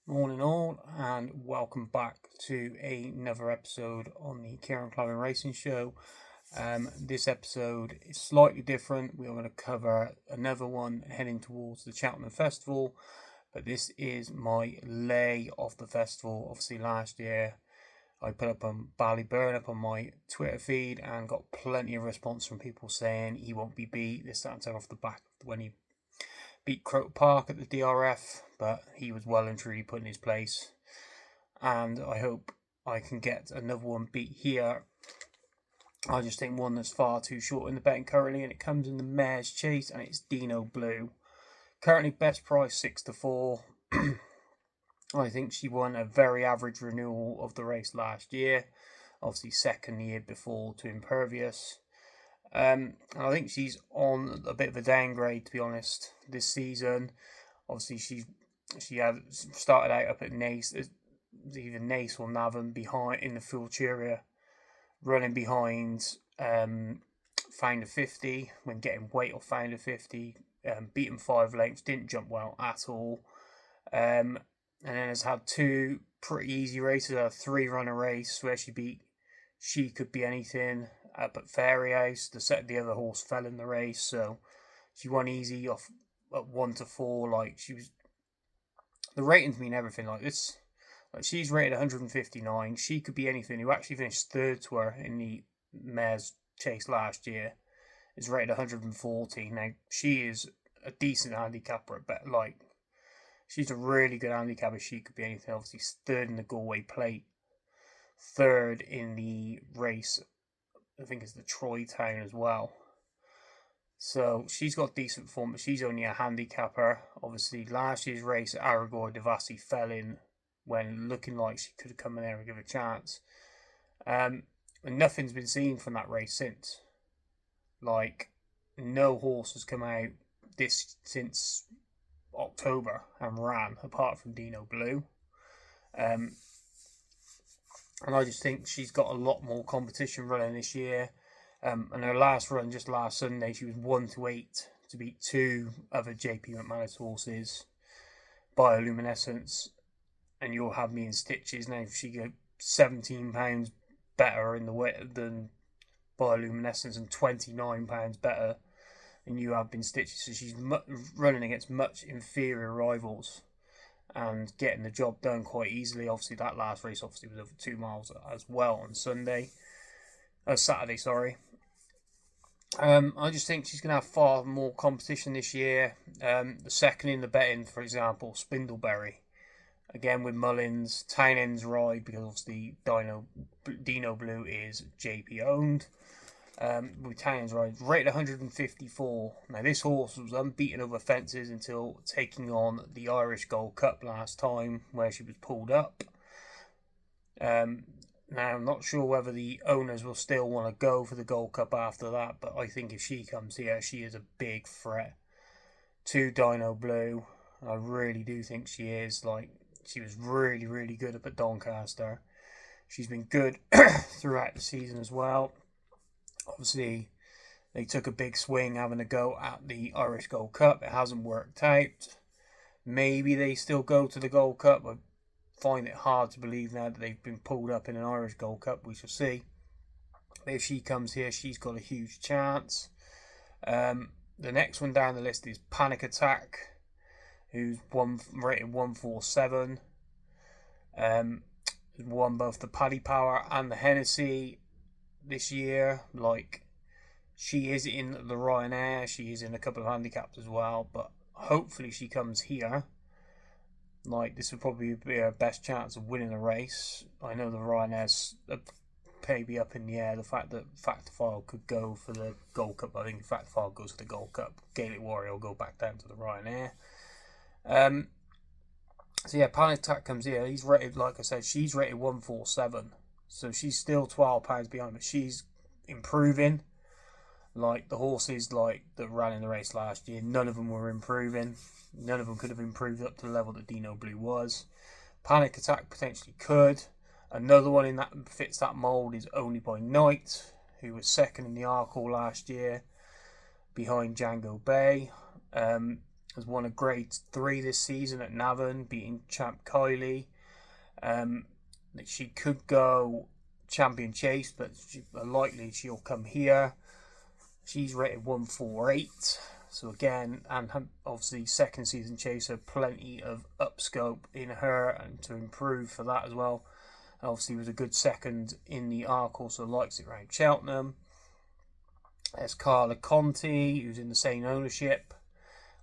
Morning all, and welcome back to another episode on the Kieran Clubbing Racing Show. This episode is slightly different. We're going to cover another one heading towards the Cheltenham Festival, but this is my lay of the festival. Obviously, last year I put up on Ballyburn up on my Twitter feed and got plenty of response from people saying he won't be beat. This, that, and off the back when he beat Croke Park at the DRF, but he was well and truly put in his place. And I hope I can get another one beat here. I just think one that's far too short in the betting currently, and it comes in the Mare's Chase, and it's Dino Blue. Currently best price 6-4. I think she won a very average renewal of the race last year. Obviously second year before to Impervious. And I think she's on a bit of a downgrade, to be honest, this season. Obviously, she had started out up at Nace, either Nace or Navan behind in the Fulcheria, running behind Founder 50 when getting weight off Founder 50, beaten 5 lengths, didn't jump well at all, and then has had two pretty easy races, a 3-runner race where she beat She Could Be Anything up at Fairy House. The other horse fell in the race, so she won easy off at 1-4. Like, she was, the ratings mean everything. Like this, like she's rated 159. She Could Be Anything, who actually finished third to her in the Mare's Chase last year, is rated 140. Now she is a decent handicapper at bet. Like, she's a really good handicapper. She Could Be Anything. Obviously third in the Galway Plate, third in the race, I think it's the Troy Town as well. So she's got decent form, but she's only a handicapper. Obviously, last year's race, Aragorn Devassi fell in when looking like she could have come in there and give a chance. And nothing's been seen from that race since. Like, no horse has come out since October and ran, apart from Dino Blue. And I just think she's got a lot more competition running this year. And her last run, just last Sunday, she was 1-8 to beat two other JP McManus horses, Bioluminescence, and You'll Have Me in Stitches. Now she got £17 better in the weight than Bioluminescence and £29 better than You Have Been Stitches. So she's running against much inferior rivals and getting the job done quite easily. Obviously, that last race was over 2 miles as well on Saturday. I just think she's going to have far more competition this year. The second in the betting, for example, Spindleberry, again with Mullins, Townend's ride, because obviously Dino Blue is JP owned. With Townend's ride, rated 154. Now, this horse was unbeaten over fences until taking on the Irish Gold Cup last time, where she was pulled up. Now, I'm not sure whether the owners will still want to go for the Gold Cup after that, but I think if she comes here, she is a big threat to Dino Blue. I really do think she is. Like, she was really, really good up at Doncaster. She's been good throughout the season as well. Obviously, they took a big swing having a go at the Irish Gold Cup. It hasn't worked out. Maybe they still go to the Gold Cup. I find it hard to believe now that they've been pulled up in an Irish Gold Cup. We shall see. But if she comes here, she's got a huge chance. The next one down the list is Panic Attack, who's rated 147. Won both the Paddy Power and the Hennessy this year. Like, she is in the Ryanair, she is in a couple of handicaps as well, but hopefully she comes here. Like, this would probably be her best chance of winning a race. I know the Ryanair's maybe up in the air. The fact that Factifile could go for the Gold Cup, I think if Factifile goes for the Gold Cup, Gaelic Warrior will go back down to the Ryanair. So yeah, Panic Attack comes here. He's rated, like I said, she's rated 147. So she's still £12 behind, but she's improving. Like, the horses like that ran in the race last year, none of them were improving. None of them could have improved up to the level that Dino Blue was. Panic Attack potentially could. Another one in that fits that mould is Only by Night, who was second in the Arkle last year, behind Django Bay. has won a Grade 3 this season at Navan, beating champ Kylie. She could go Champion Chase, but likely she'll come here. She's rated 148. So again, and obviously second season chaser, plenty of upscope in her and to improve for that as well. And obviously was a good second in the ARC, also likes it around Cheltenham. There's Carla Conti, who's in the same ownership.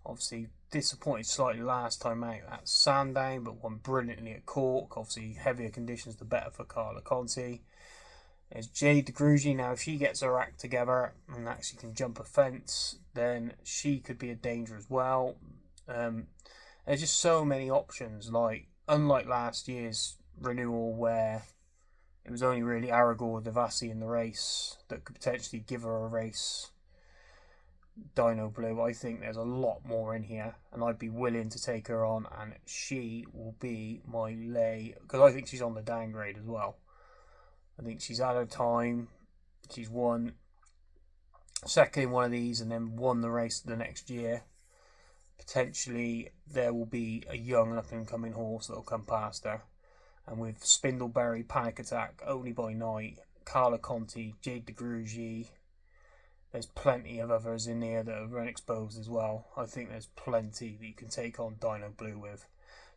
Obviously disappointed slightly last time out at Sandown, but won brilliantly at Cork. Obviously heavier conditions, the better for Carla Conti. There's Jade de Grugy. Now, if she gets her act together and actually can jump a fence, then she could be a danger as well. There's just so many options. Like, unlike last year's renewal, where it was only really Aragorn Devassi in the race that could potentially give her a race, Dino Blue, I think there's a lot more in here, and I'd be willing to take her on, and she will be my lay, because I think she's on the downgrade as well. I think she's had her time. She's won second in one of these and then won the race the next year. Potentially there will be a young up and coming horse that will come past her. And with Spindleberry, Panic Attack, Only by Night, Carla Conti, Jade de Grugy, there's plenty of others in here that are run exposed as well. I think there's plenty that you can take on Dino Blue with.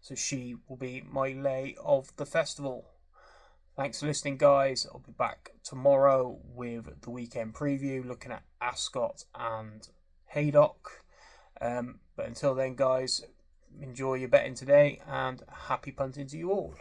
So she will be my lay of the festival. Thanks for listening, guys. I'll be back tomorrow with the weekend preview, looking at Ascot and Haydock. But until then, guys, enjoy your betting today, and happy punting to you all.